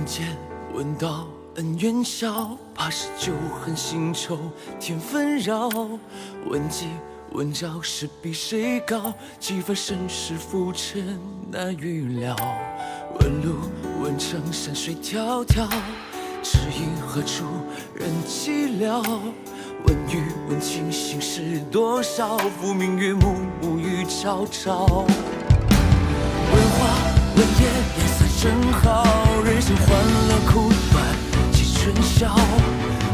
间闻到恩怨笑，怕是旧恨新仇添纷扰。问计问招是比谁高？几番盛世浮沉难预料。问路问程山水迢迢，只因何处人寂寥？问雨问情心事多少？浮明月暮暮雨朝朝。问花问叶颜色正好，人生欢乐苦短几春宵。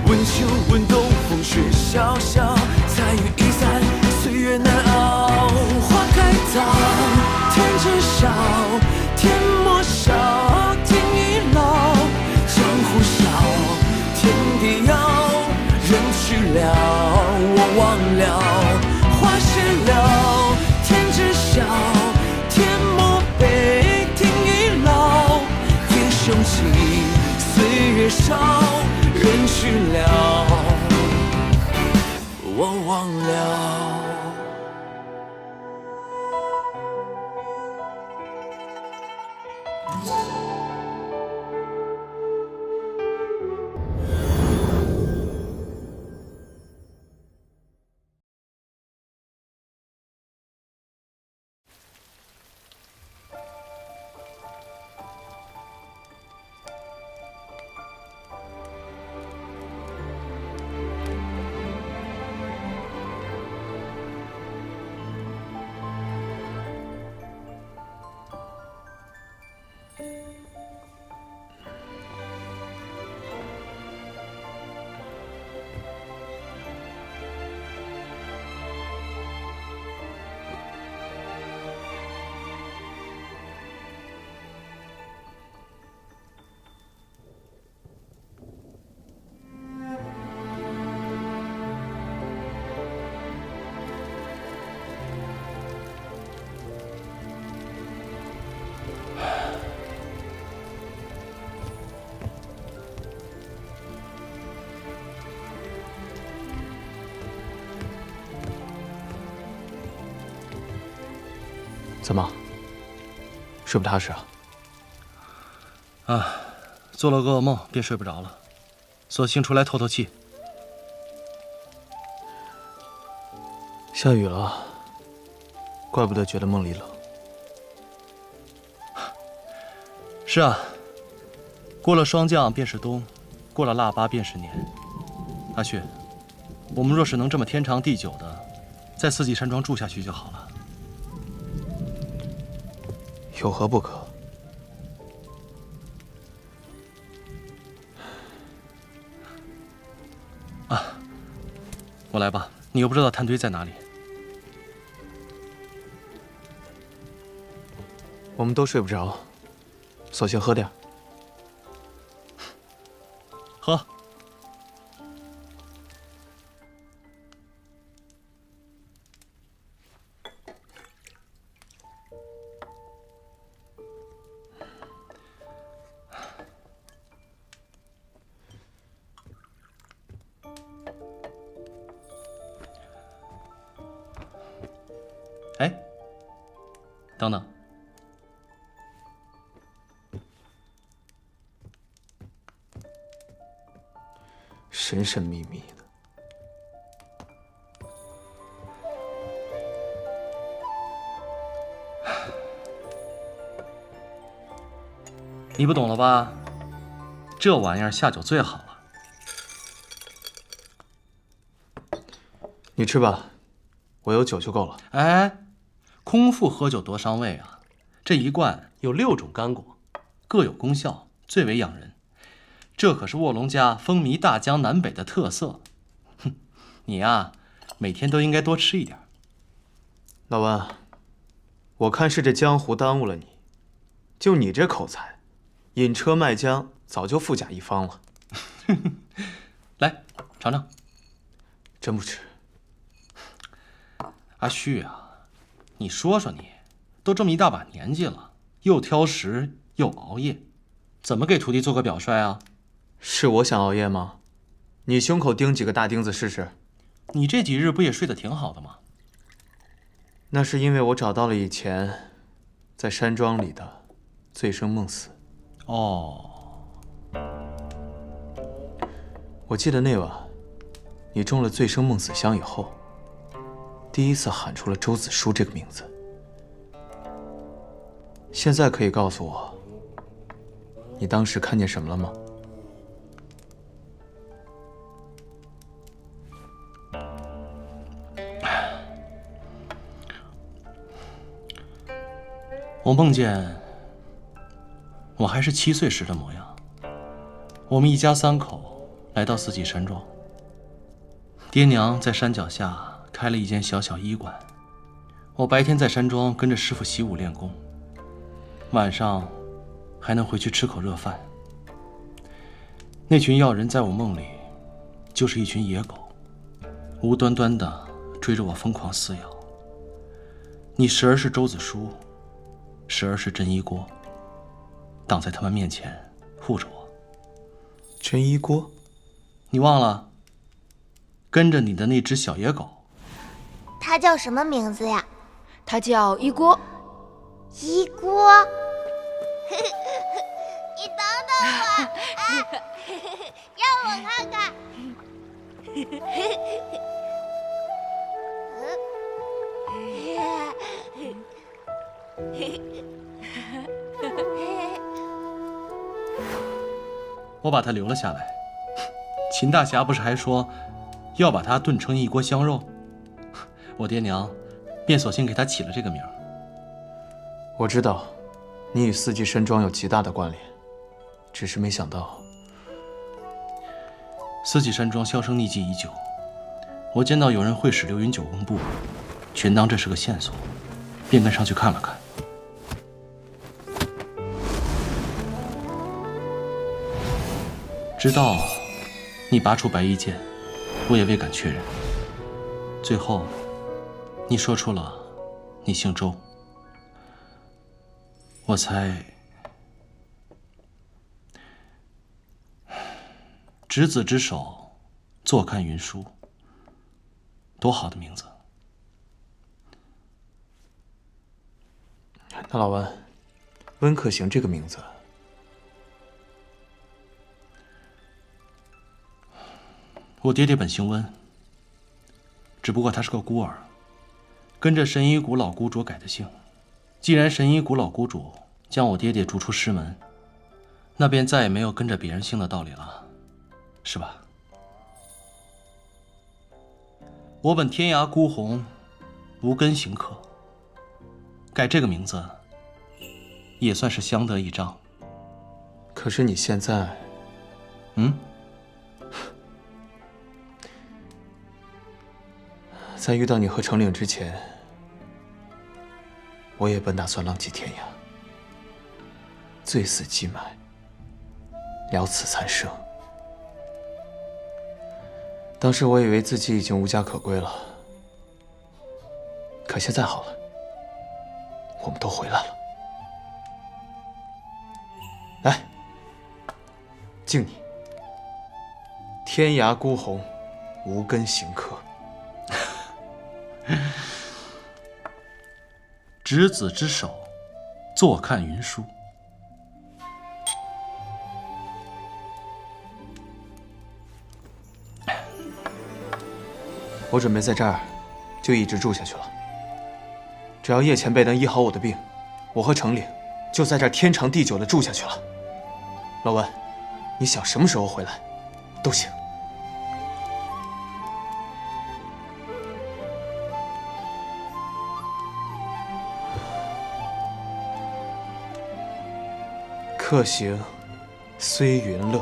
问秋问冬风雪萧萧，彩云易散岁月难熬。花开早，天知晓，天莫笑，天已老。江湖笑，天地遥，人去了，我忘了。花谢了，天知晓，天莫悲，天已老。英雄起，岁月少，人去了，我忘了。怎么，睡不踏实啊？啊，做了个噩梦，便睡不着了，索性出来透透气。下雨了，怪不得觉得梦里冷。是啊，过了霜降便是冬，过了腊八便是年。阿旭，我们若是能这么天长地久的，在四季山庄住下去就好了。有何不可？啊，我来吧，你又不知道炭堆在哪里。我们都睡不着，索性喝点。喝。哎，等等，神神秘秘的。你不懂了吧？这玩意儿下酒最好了。你吃吧，我有酒就够了。哎。空腹喝酒多伤胃啊！这一罐有6种干果，各有功效，最为养人。这可是卧龙家风靡大江南北的特色。哼，你呀，每天都应该多吃一点。老温，我看是这江湖耽误了你。就你这口才，引车卖浆早就富甲一方了。来，尝尝。真不吃。阿旭啊。你说说你，都这么一大把年纪了，又挑食又熬夜，怎么给徒弟做个表率啊？是我想熬夜吗？你胸口钉几个大钉子试试。你这几日不也睡得挺好的吗？那是因为我找到了以前在山庄里的醉生梦死。哦，我记得那晚，你中了醉生梦死香以后，第一次喊出了周子舒这个名字。现在可以告诉我，你当时看见什么了吗？我梦见我还是7岁时的模样。我们一家3口来到四季山庄，爹娘在山脚下开了一间小小医馆。我白天在山庄跟着师傅习武练功，晚上还能回去吃口热饭。那群药人在我梦里就是一群野狗，无端端的追着我疯狂撕咬。你时而是周子舒，时而是真一锅，挡在他们面前护着我。真一锅？你忘了？跟着你的那只小野狗，它叫什么名字呀？它叫一锅。一锅？你等等我啊！让我看看。我把它留了下来。秦大侠不是还说要把它炖成一锅香肉？我爹娘便索性给它起了这个名儿。我知道，你与四季山庄有极大的关联，只是没想到四季山庄销声匿迹已久。我见到有人会使流云9宫步，全当这是个线索，便跟上去看了看。直到你拔出白衣剑，我也未敢确认。最后，你说出了你姓周，我才执子之手，坐看云舒。多好的名字！那老温，温客行这个名字，我爹爹本姓温，只不过他是个孤儿，跟着神医谷老谷主改的姓。既然神医谷老谷主将我爹爹逐出师门，那便再也没有跟着别人姓的道理了，是吧？我本天涯孤鸿，无根行客，改这个名字也算是相得益彰。可是你现在，在遇到你和程岭之前，我也本打算浪迹天涯，醉死鸡埋，了此残生。当时我以为自己已经无家可归了，可现在好了，我们都回来了。来，敬你，天涯孤鸿，无根行客。执子之手，坐看云舒。我准备在这儿就一直住下去了。只要叶前辈能医好我的病，我和程岭就在这儿天长地久的住下去了。老文，你想什么时候回来都行。客行虽云乐，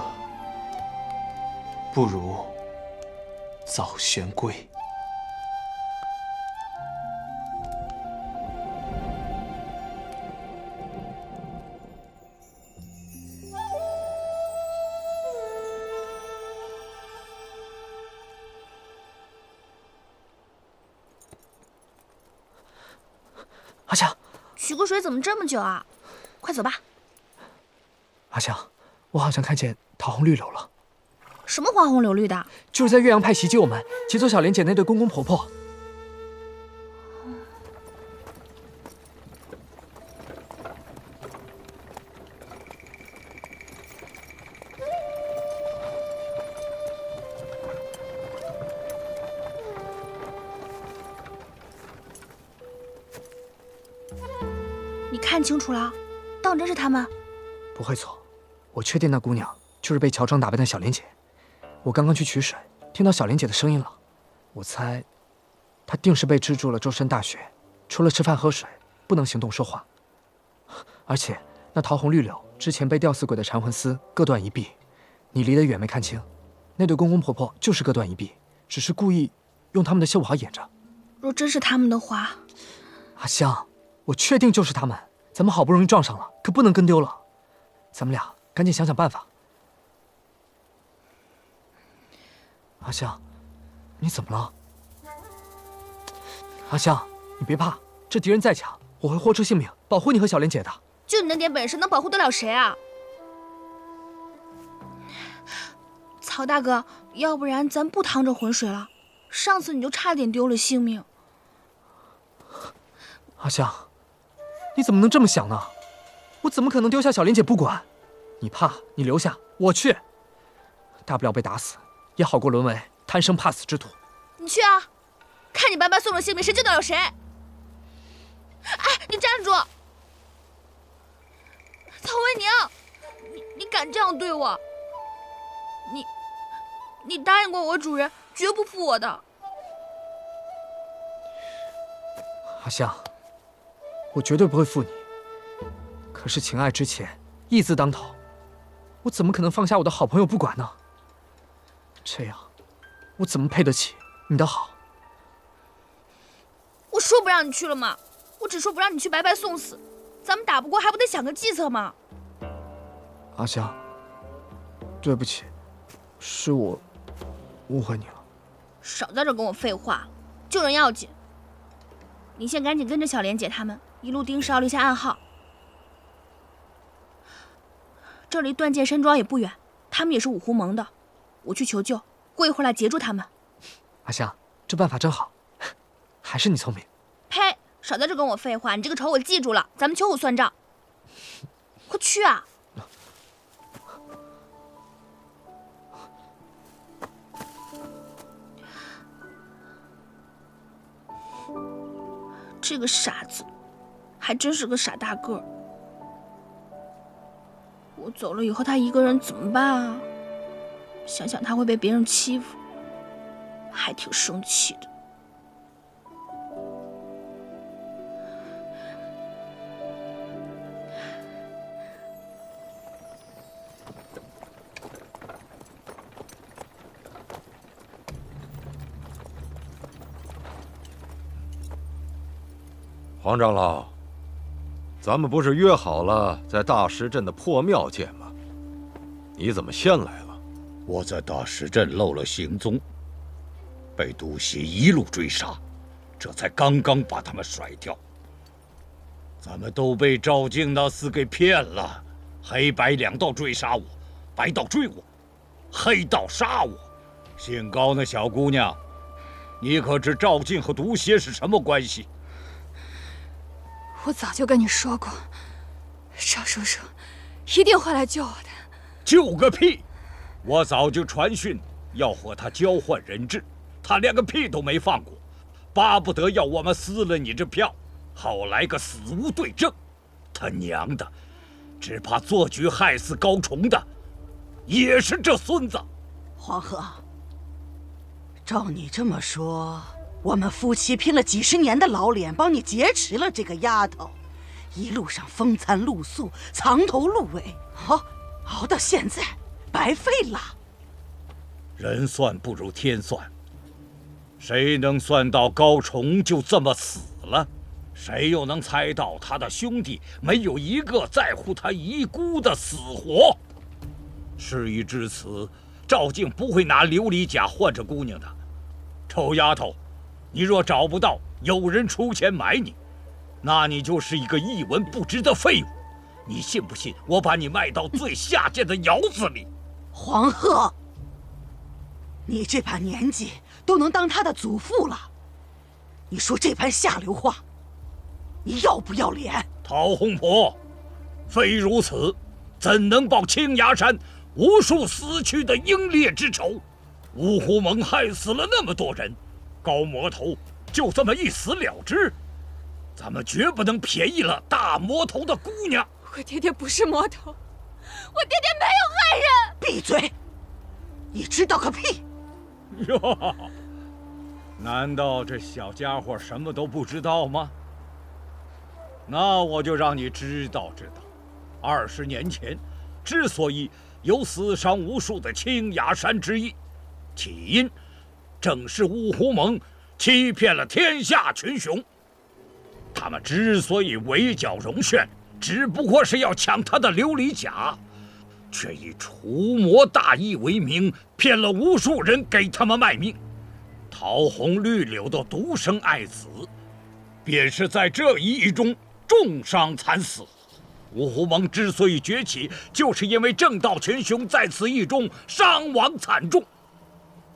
不如早旋归。阿香，取个水怎么这么久啊？快走吧。阿香，我好像看见桃红绿柳了。什么花红柳绿的？就是在岳阳派袭击我们、劫走小莲姐那对公公婆婆。看清楚了，当真是他们？不会错，我确定那姑娘就是被乔装打扮的小莲姐。我刚刚去取水，听到小莲姐的声音了。我猜，她定是被制住了周身大穴，除了吃饭喝水，不能行动说话。而且那桃红绿柳之前被吊死鬼的缠魂丝各断一臂，你离得远没看清，那对公公婆婆就是各断一臂，只是故意用他们的绣袍掩着。若真是他们的话，阿香，我确定就是他们。咱们好不容易撞上了，可不能跟丢了。咱们俩赶紧想想办法。阿香，你怎么了？阿香，你别怕，这敌人再强，我会豁出性命保护你和小莲姐的。就你那点本事，能保护得了谁啊？曹大哥，要不然咱不趟这浑水了。上次你就差点丢了性命。阿香，你怎么能这么想呢？我怎么可能丢下小莲姐不管？你怕你留下，我去。大不了被打死，也好过沦为贪生怕死之徒。你去啊，看你白白送了性命，谁救得了谁？哎，你站住！曹为娘，你敢这样对我？你答应过我主人，绝不负我的。阿香，我绝对不会负你。可是情爱之前，义字当头，我怎么可能放下我的好朋友不管呢？这样，我怎么配得起你的好？我说不让你去了吗？我只说不让你去白白送死。咱们打不过，还不得想个计策吗？阿香，对不起，是我误会你了。少在这跟我废话，救人要紧。你先赶紧跟着小莲姐他们一路盯梢，留下暗号。这离断剑山庄也不远，他们也是五湖盟的。我去求救，过一会儿来截住他们。阿香，这办法真好，还是你聪明。呸！少在这跟我废话，你这个仇我记住了，咱们秋后算账。快去啊！这个傻子，还真是个傻大个儿。我走了以后，他一个人怎么办啊？想想他会被别人欺负，还挺生气的。黄长老，咱们不是约好了在大石镇的破庙见吗？你怎么先来了？我在大石镇漏了行踪，被毒邪一路追杀，这才刚刚把他们甩掉。咱们都被赵静那厮给骗了，黑白两道追杀我，白道追我，黑道杀我。姓高那小姑娘，你可知赵静和毒邪是什么关系？我早就跟你说过，赵叔叔一定会来救我的。救个屁！我早就传讯要和他交换人质，他连个屁都没放过，巴不得要我们撕了你这票，好来个死无对证。他娘的，只怕做局害死高崇的也是这孙子。黄河，照你这么说，我们夫妻拼了几十年的老脸，帮你劫持了这个丫头，一路上风餐露宿，藏头露尾，熬到现在白费了。人算不如天算，谁能算到高崇就这么死了？谁又能猜到他的兄弟没有一个在乎他遗孤的死活？事已至此，赵静不会拿琉璃甲换这姑娘的。臭丫头，你若找不到，有人出钱买你，那你就是一个一文不值的废物。你信不信我把你卖到最下贱的窑子里？黄鹤，你这把年纪都能当他的祖父了，你说这般下流话，你要不要脸？陶红婆，非如此，怎能报青崖山无数死去的英烈之仇？五湖盟害死了那么多人，高魔头就这么一死了之，咱们绝不能便宜了大魔头的姑娘。我爹爹不是魔头，我爹爹没有害人。闭嘴！你知道个屁！哟，难道这小家伙什么都不知道吗？那我就让你知道知道，20年前之所以有死伤无数的青崖山之役，起因正是五狐盟欺骗了天下群雄。他们之所以围剿荣炫，只不过是要抢他的琉璃甲，却以除魔大义为名，骗了无数人给他们卖命。桃红绿柳都独生爱子，便是在这一役中重伤惨死。五狐盟之所以崛起，就是因为正道群雄在此役中伤亡惨重。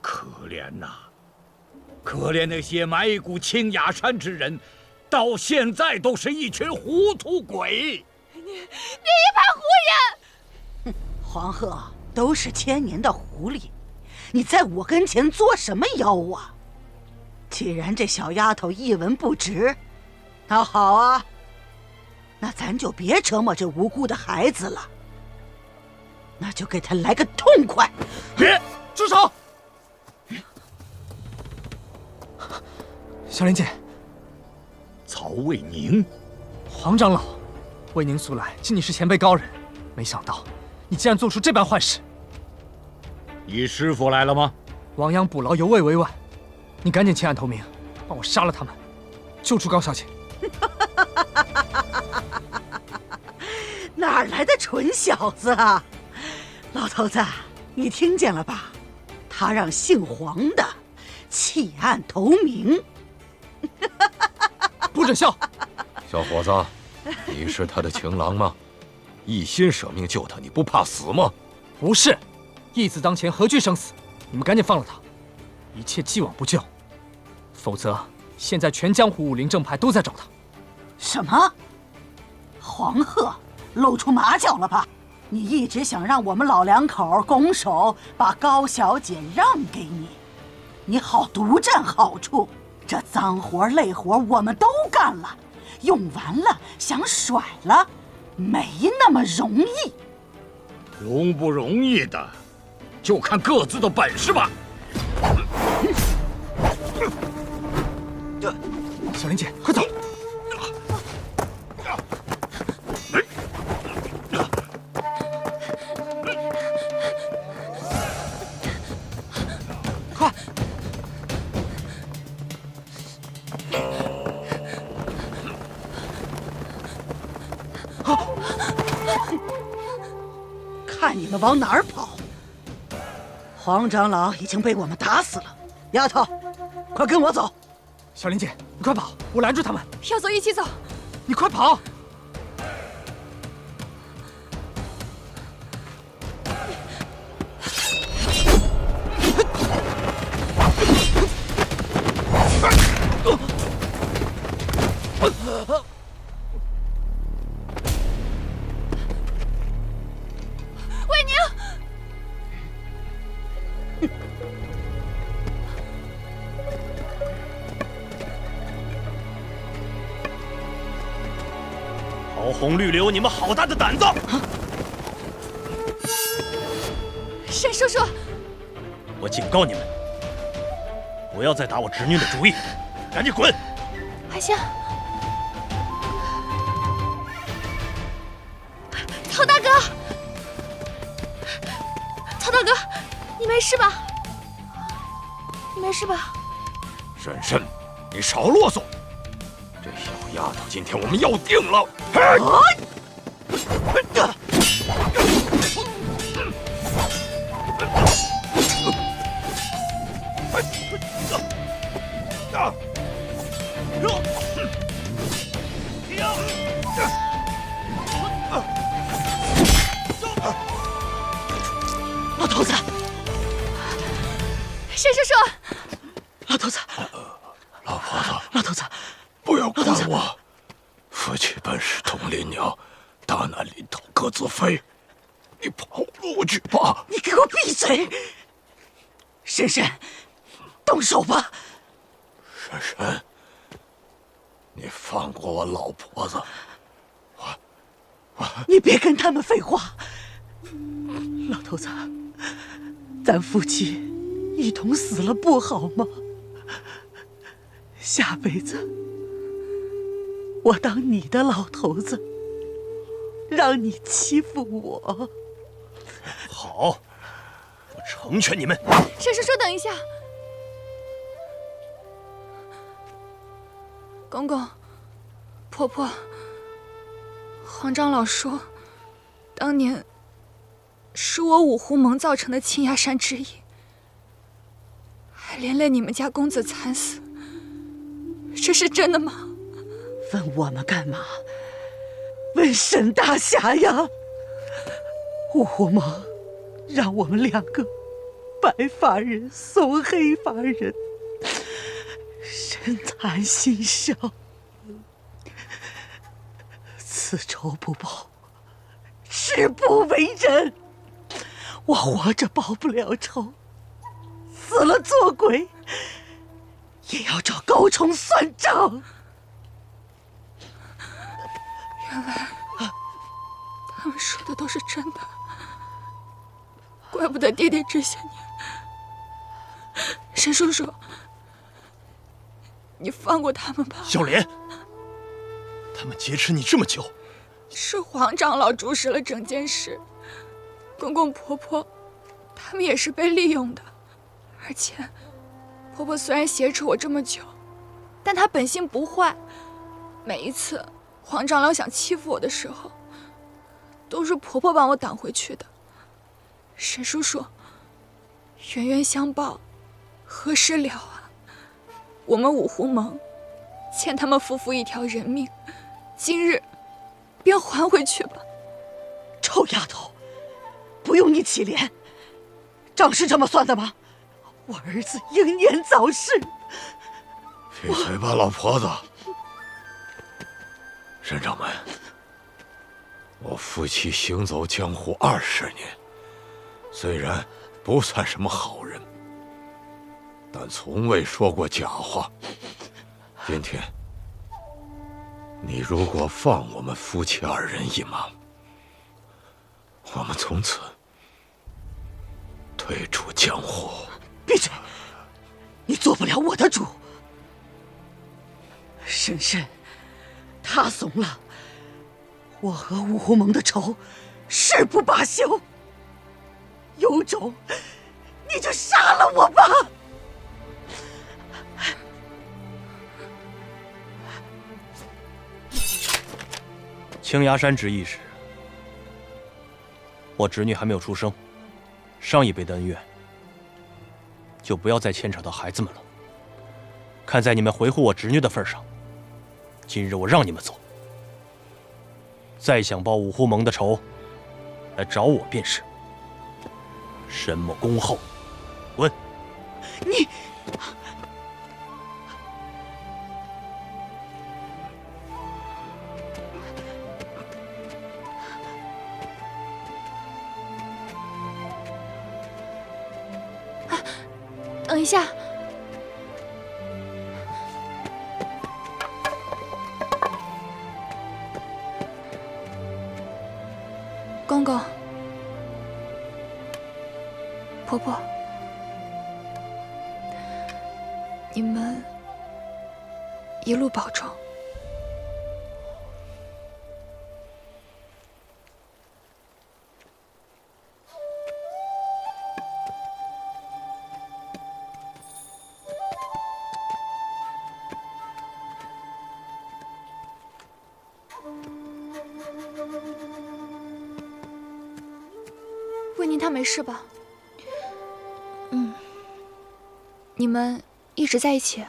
可怜呐，可怜那些埋骨青崖山之人，到现在都是一群糊涂鬼。你一盘胡言！黄鹤都是千年的狐狸，你在我跟前作什么妖啊？既然这小丫头一文不值，那好啊，那咱就别折磨这无辜的孩子了，那就给他来个痛快！别住手！小莲姐，曹卫宁，黄长老，魏宁素来敬你是前辈高人，没想到你竟然做出这般坏事。你师父来了吗？亡羊补牢，犹未为晚。你赶紧弃暗投明，帮我杀了他们，救出高小姐。哪来的蠢小子啊！老头子，你听见了吧？他让姓黄的弃暗投明。不准笑！小伙子，你是他的情郎吗？一心舍命救他，你不怕死吗？不是，义字当前，何惧生死？你们赶紧放了他，一切既往不咎。否则，现在全江湖武林正派都在找他。什么？黄鹤露出马脚了吧？你一直想让我们老两口拱手把高小姐让给你，你好独占好处。这脏活累活我们都干了，用完了想甩了，没那么容易。容不容易的，就看各自的本事吧。小莲姐，快走！快！看你们往哪儿跑！黄长老已经被我们打死了，丫头，快跟我走！小莲姐，你快跑，我拦住他们。要走一起走。你快跑！魏宁，桃红绿柳，你们好大的胆子！沈叔叔，我警告你们，不要再打我侄女的主意，赶紧滚！海香，曹大哥，曹大哥，你没事吧？你没事吧？婶婶，你少啰嗦！这小丫头今天我们要定了！老头子，沈叔叔，老头子，老婆子，老头子，不要管我。夫妻本是同林鸟，大难临头各自飞。你跑路去吧！你给我闭嘴！婶婶，动手吧！婶婶，你放过我老婆子！你别跟他们废话。老头子，咱夫妻一同死了不好吗？下辈子我当你的老头子，让你欺负我。好，我成全你们。沈叔叔，等一下。公公、婆婆，黄长老说，当年是我五湖盟造成的青崖山之役，还连累你们家公子惨死，这是真的吗？问我们干嘛？问沈大侠呀！五湖盟让我们两个白发人送黑发人，身残心伤，此仇不报，誓不为人。我活着报不了仇，死了做鬼也要找高崇算账。原来他们说的都是真的，怪不得爹爹这些年。沈叔叔，你放过他们吧。小莲，他们劫持你这么久，是黄长老主使了整件事，公公婆婆他们也是被利用的。而且婆婆虽然挟持我这么久，但她本性不坏，每一次黄长老想欺负我的时候，都是婆婆帮我挡回去的。沈叔叔，冤冤相报何时了啊？我们五湖盟欠他们夫妇一条人命，今日便还回去吧。臭丫头，不用你起怜，账是这么算的吗？我儿子英年早逝。闭嘴吧，老婆子！沈掌门，我夫妻行走江湖20年，虽然不算什么好人，但从未说过假话。今天，你如果放我们夫妻2人一马，我们从此退出江湖。闭嘴！你做不了我的主。婶婶，他怂了，我和五湖盟的仇誓不罢休。有种，你就杀了我吧！青崖山之役时，我侄女还没有出生，上一辈的恩怨就不要再牵扯到孩子们了。看在你们维护我侄女的份上，今日我让你们走。再想报五湖盟的仇，来找我便是。沈某恭候。滚！你。等一下，公公、婆婆，你们一路保重。魏宁他没事吧？嗯。你们一直在一起？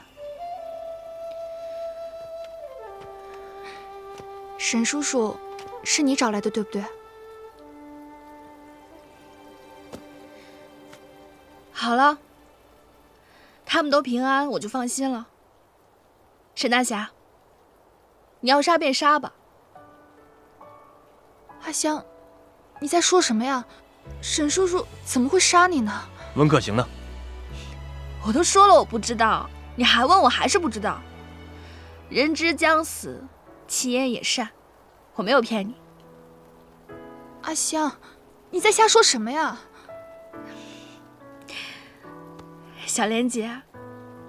沈叔叔是你找来的，对不对？好了，他们都平安，我就放心了。沈大侠，你要杀便杀吧。阿香，你在说什么呀？沈叔叔怎么会杀你呢？温可行呢？我都说了我不知道，你还问我还是不知道。人之将死，其言也善。我没有骗你。阿香，你在瞎说什么呀？小莲姐，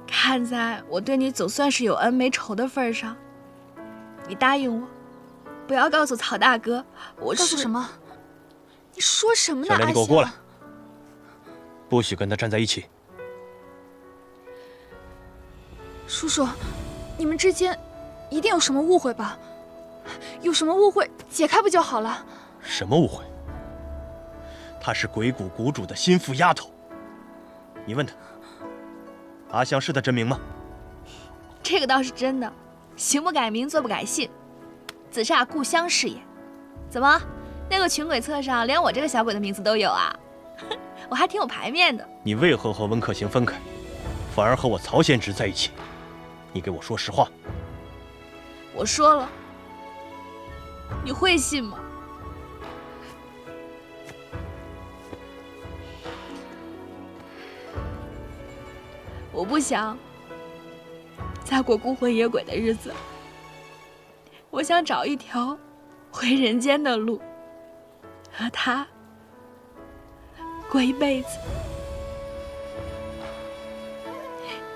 看在我对你总算是有恩没仇的份上，你答应我，不要告诉曹大哥我是。告诉什么？你说什么呢？小莲，阿你给我过来！香，不许跟他站在一起。叔叔，你们之间一定有什么误会吧？有什么误会，解开不就好了？什么误会？她是鬼谷谷主的心腹丫头。你问他，阿香是他真名吗？这个倒是真的，行不改名，坐不改姓，子煞故乡是也。怎么，那个群鬼册上连我这个小鬼的名字都有啊？我还挺有排面的。你为何和温客行分开，反而和我曹贤侄在一起？你给我说实话。我说了，你会信吗？我不想再过孤魂野鬼的日子，我想找一条回人间的路，和他过一辈子。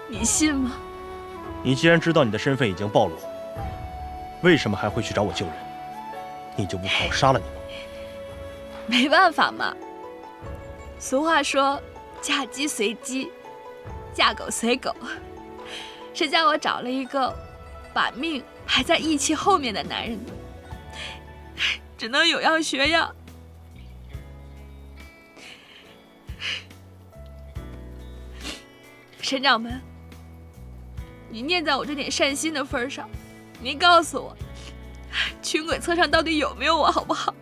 你信吗？你既然知道你的身份已经暴露，为什么还会去找我救人？你就不怕我杀了你吗？没办法嘛，俗话说嫁鸡随鸡，嫁狗随狗，谁叫我找了一个把命排在义气后面的男人呢？只能有样学样。沈掌门，你念在我这点善心的份上，您告诉我，群鬼册上到底有没有我，好不好？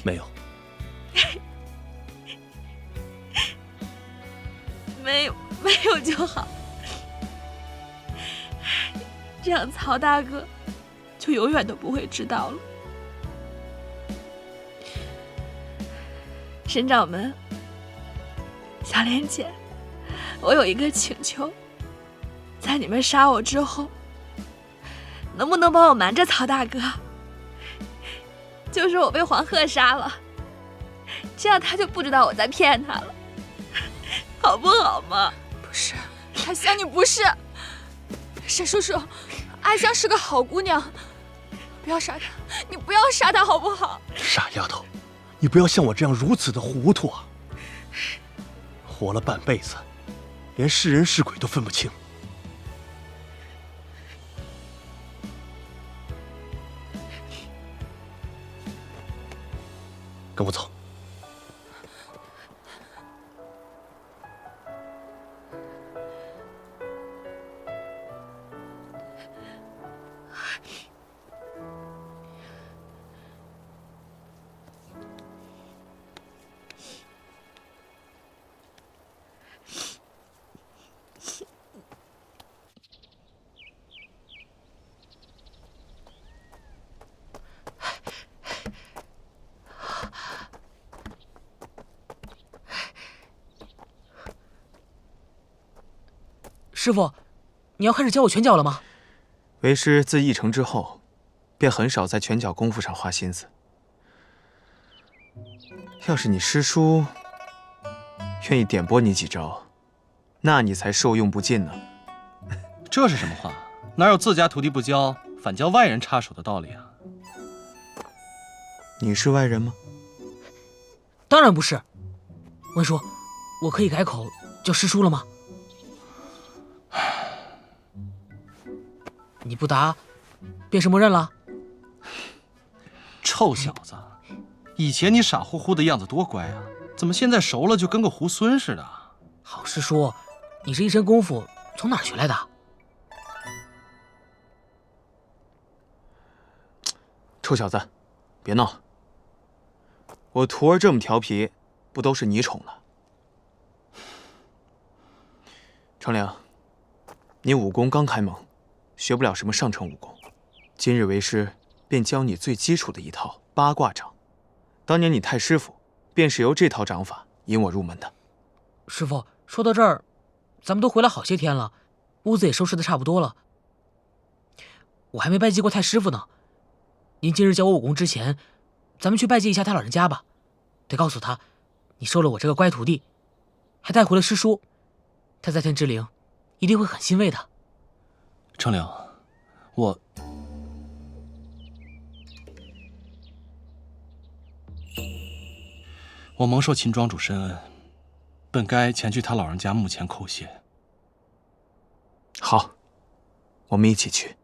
没有。没有就好，这样曹大哥就永远都不会知道了。沈掌门，小莲姐，我有一个请求，在你们杀我之后，能不能帮我瞒着曹大哥？就是我被黄鹤杀了，这样他就不知道我在骗他了，好不好嘛？不是，阿香，你不是。沈叔叔，阿香是个好姑娘，不要杀她，你不要杀她好不好？傻丫头，你不要像我这样如此的糊涂啊！活了半辈子，连是人是鬼都分不清。跟我走。师傅，你要开始教我拳脚了吗？为师自议成之后，便很少在拳脚功夫上花心思。要是你师叔愿意点拨你几招，那你才受用不尽呢。这是什么话？哪有自家徒弟不教，反教外人插手的道理啊？你是外人吗？当然不是。文叔，我可以改口叫师叔了吗？你不答，便是默认了。臭小子，以前你傻乎乎的样子多乖啊，怎么现在熟了就跟个猢狲似的？好师叔，你这一身功夫从哪儿学来的？臭小子，别闹！我徒儿这么调皮，不都是你宠的？程良，你武功刚开蒙，学不了什么上乘武功。今日为师便教你最基础的一套八卦掌。当年你太师傅便是由这套掌法引我入门的。师傅，说到这儿，咱们都回来好些天了，屋子也收拾的差不多了。我还没拜祭过太师傅呢。您今日教我武功之前，咱们去拜祭一下他老人家吧。得告诉他，你收了我这个乖徒弟，还带回了师叔。他在天之灵一定会很欣慰的。程灵，我蒙受秦庄主深恩，本该前去他老人家墓前叩谢。好，我们一起去。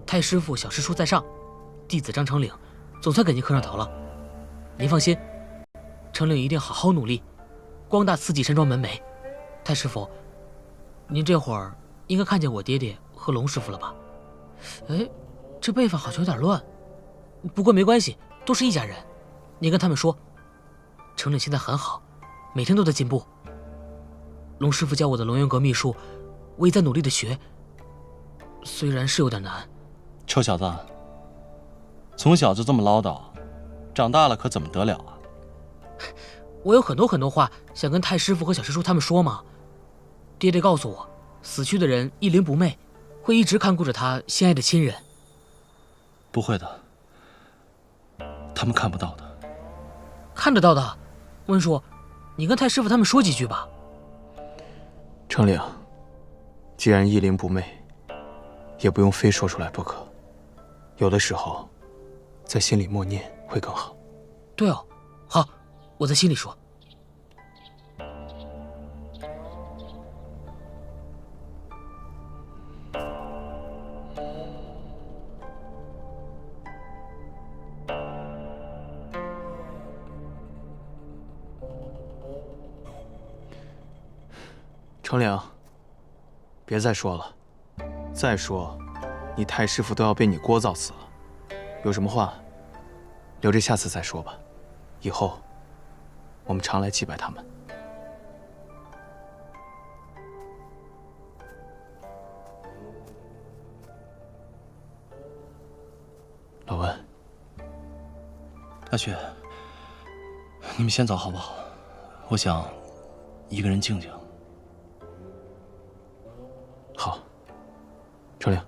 太师傅、小师叔在上，弟子张成岭总算给您磕上头了。您放心，成岭一定好好努力，光大四季山庄门楣。太师傅，您这会儿应该看见我爹爹和龙师傅了吧？哎，这辈分好像有点乱，不过没关系，都是一家人。您跟他们说，成岭现在很好，每天都在进步。龙师傅教我的龙元阁秘术，我也在努力的学，虽然是有点难。臭小子，从小就这么唠叨，长大了可怎么得了啊？我有很多话想跟太师傅和小师叔他们说嘛。爹爹告诉我，死去的人一灵不昧，会一直看顾着他心爱的亲人。不会的，他们看不到的。看得到的。温叔，你跟太师傅他们说几句吧。程岭，既然一灵不昧，也不用非说出来不可。有的时候，在心里默念会更好。对哦，好，我在心里说。程岭，别再说了，再说，你太师傅都要被你聒噪死了。有什么话，留着下次再说吧。以后，我们常来祭拜他们。老温，阿雪，你们先走好不好？我想一个人静静。好，程岭。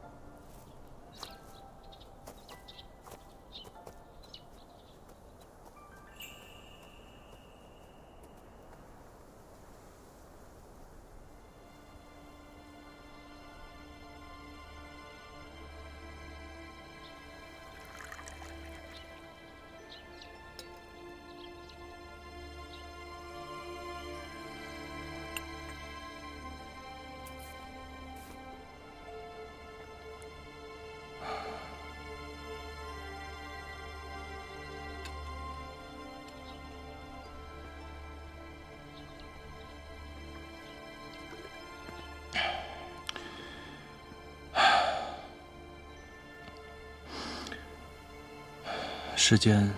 世间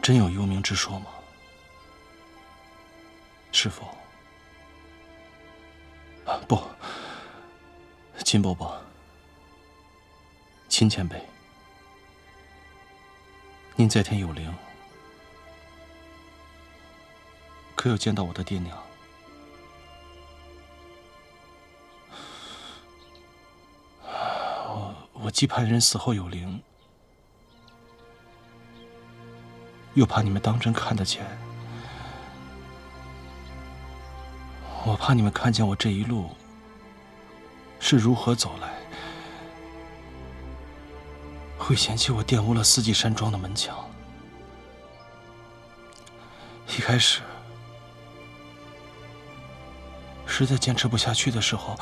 真有幽冥之说吗？师父，不，秦伯伯，秦前辈，您在天有灵，可有见到我的爹娘？我既怕人死后有灵，又怕你们当真看得见。我怕你们看见我这一路是如何走来，会嫌弃我玷污了四季山庄的门墙。一开始实在坚持不下去的时候，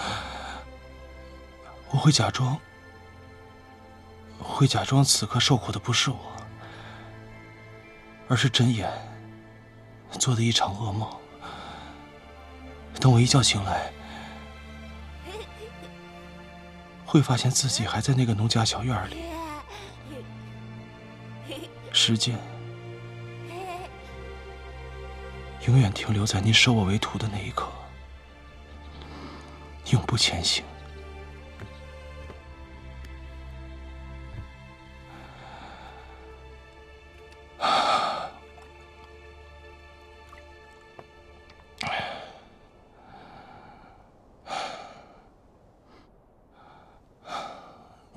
我会假装此刻受苦的不是我，而是睁眼做的一场噩梦。等我一觉醒来，会发现自己还在那个农家小院里，时间，永远停留在您收我为徒的那一刻，永不前行。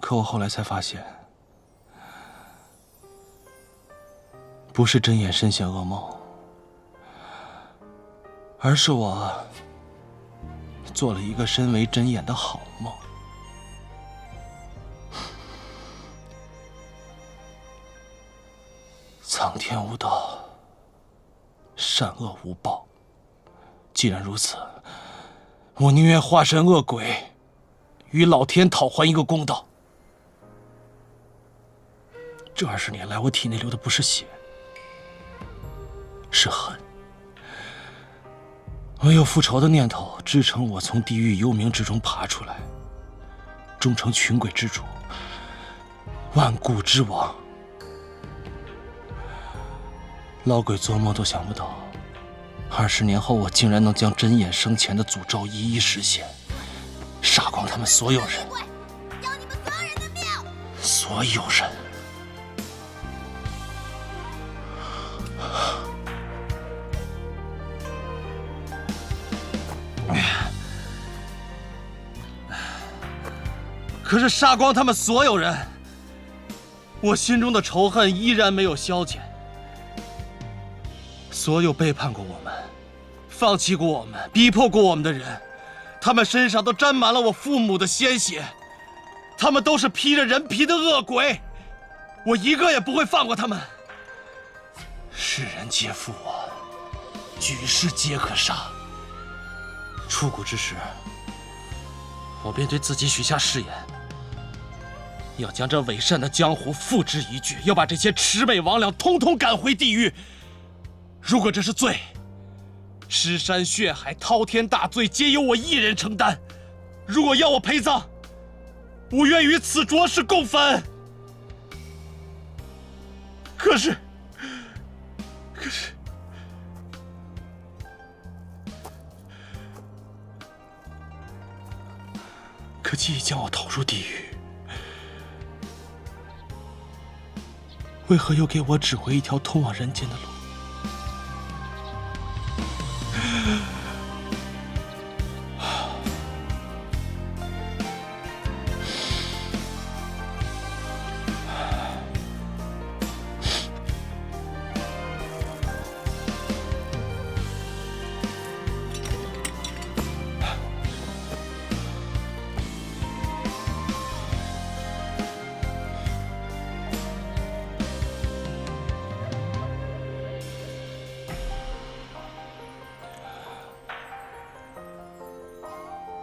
可我后来才发现，不是针眼深陷噩梦，而是我做了一个身为针眼的好梦。苍天无道，善恶无报。既然如此，我宁愿化身恶鬼，与老天讨还一个公道。这20年来，我体内流的不是血，是恨。唯有复仇的念头支撑我从地狱幽冥之中爬出来，终成群鬼之主，万古之王。老鬼做梦都想不到，20年后我竟然能将针眼生前的诅咒一一实现，杀光他们所有人，要你们所有人的命！所有人。可是杀光他们所有人，我心中的仇恨依然没有消减。所有背叛过我们、放弃过我们、逼迫过我们的人，他们身上都沾满了我父母的鲜血，他们都是披着人皮的恶鬼，我一个也不会放过他们。世人皆负我，举世皆可杀。出谷之时，我便对自己许下誓言，要将这伪善的江湖付之一炬，要把这些魑魅魍魉通通赶回地狱。如果这是罪，尸山血海、滔天大罪皆由我一人承担；如果要我陪葬，我愿与此浊世共焚。可是，可既已将我投入地狱，为何又给我指回一条通往人间的路？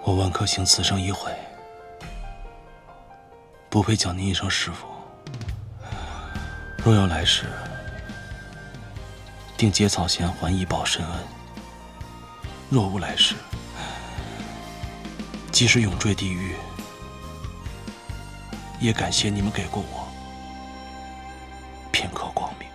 我万颗行此生一回，不配叫您一声师父。若有来世，定结草衔环，以报深恩；若无来世，即使永坠地狱，也感谢你们给过我片刻光明。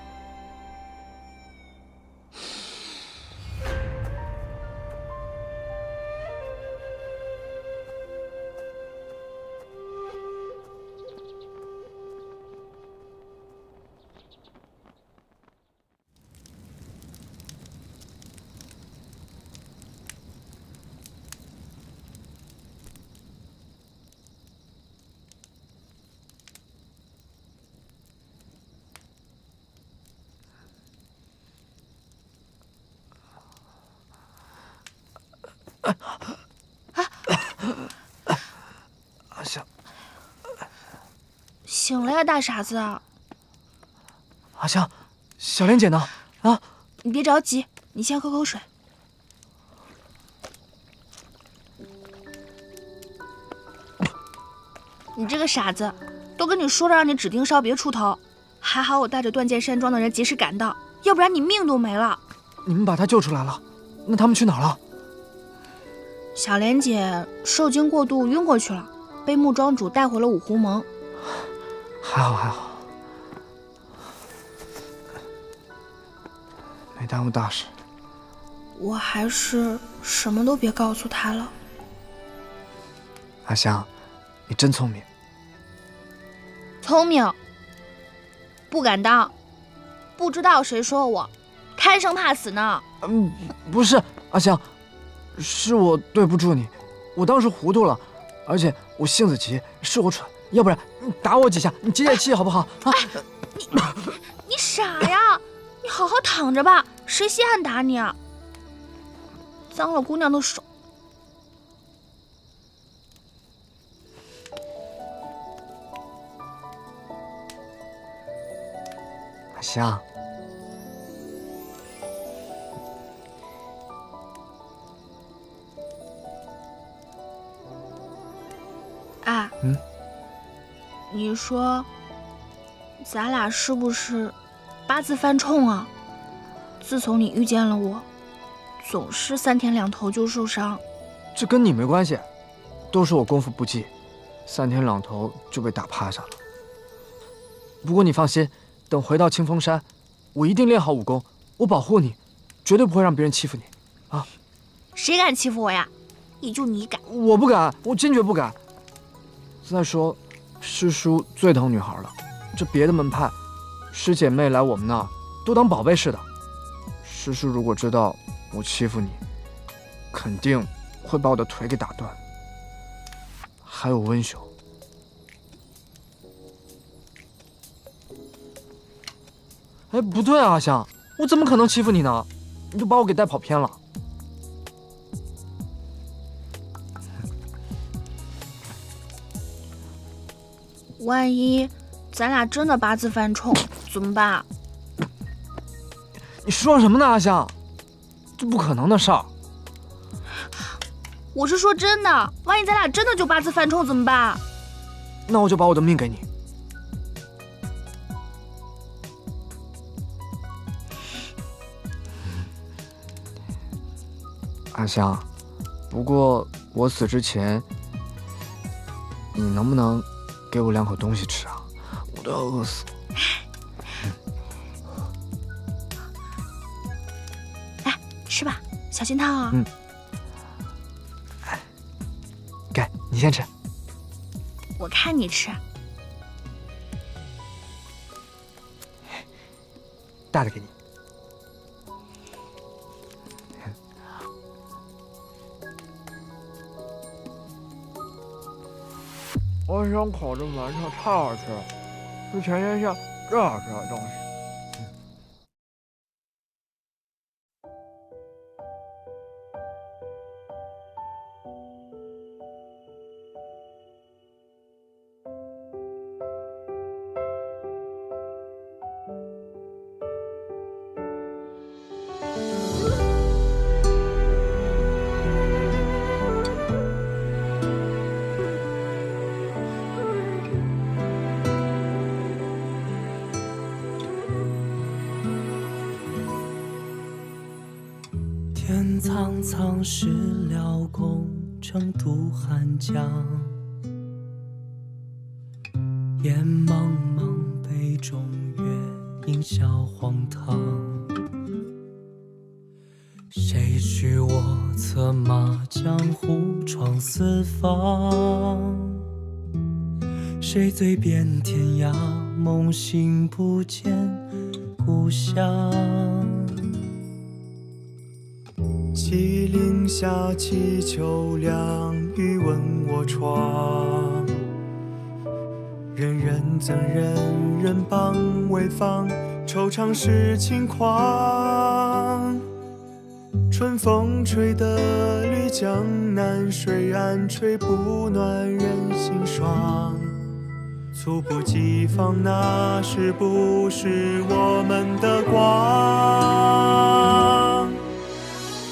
阿香，醒了呀，大傻子！阿香，小莲姐呢？啊，你别着急，你先喝口水。你这个傻子，都跟你说了让你指定烧别出头，还好我带着断剑山庄的人及时赶到，要不然你命都没了。你们把她救出来了，那他们去哪儿了？小莲姐受惊过度晕过去了，被木庄主带回了五湖盟。还好还好。没耽误大事。我还是什么都别告诉他了。阿香，你真聪明。聪明？不敢当。不知道谁说我贪生怕死呢？不是，阿香，是我对不住你，我当时糊涂了，而且我性子急，是我蠢，要不然你打我几下，你解解气好不好？啊！你傻呀！你好好躺着吧，谁稀罕打你啊？脏了姑娘的手。阿香，啊，你说咱俩是不是八字犯冲啊？自从你遇见了我，总是3天2头就受伤。这跟你没关系，都是我功夫不济，3天2头就被打趴下了。不过你放心，等回到清风山，我一定练好武功，我保护你，绝对不会让别人欺负你，啊！谁敢欺负我呀？也就你敢。我不敢，我坚决不敢。再说，师叔最疼女孩了，这别的门派师姐妹来我们那儿都当宝贝似的。师叔如果知道我欺负你，肯定会把我的腿给打断。还有温兄，哎，不对啊，阿香，我怎么可能欺负你呢？你就把我给带跑偏了。万一咱俩真的八字犯冲，怎么办？你说什么呢，阿香？这不可能的事儿。我是说真的，万一咱俩真的就八字犯冲怎么办？那我就把我的命给你。阿香，不过我死之前，你能不能给我2口东西吃啊？我都要饿死了。来，吃吧，小心烫啊！给你先吃。我看你吃。大的给你。我想烤着馒头太好吃了，是全天下最好吃的东西。天苍苍，事了空，成渡汉江。烟茫茫，杯中月，饮笑荒唐。谁许我策马江湖闯四方？谁醉遍天涯，梦醒不见故乡。麒麟下，祈秋凉，欲问我窗。人人憎人人帮，为防惆怅是轻狂。春风吹得绿江南，水岸吹不暖人心爽。猝不及防，那是不是我们的光？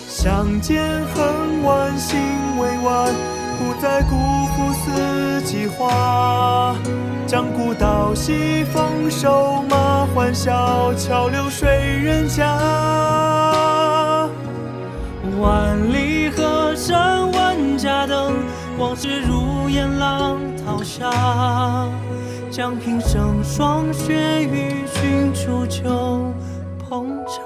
相见恨晚，心未晚，不再辜负四季花。将古道西，风瘦马，欢笑桥流水人家。万里河山万家灯，往事如烟浪淘沙。将平生霜雪与君煮酒，烹茶。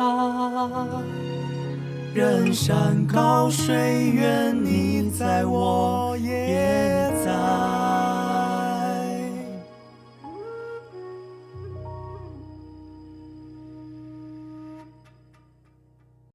人山高水远，你在我也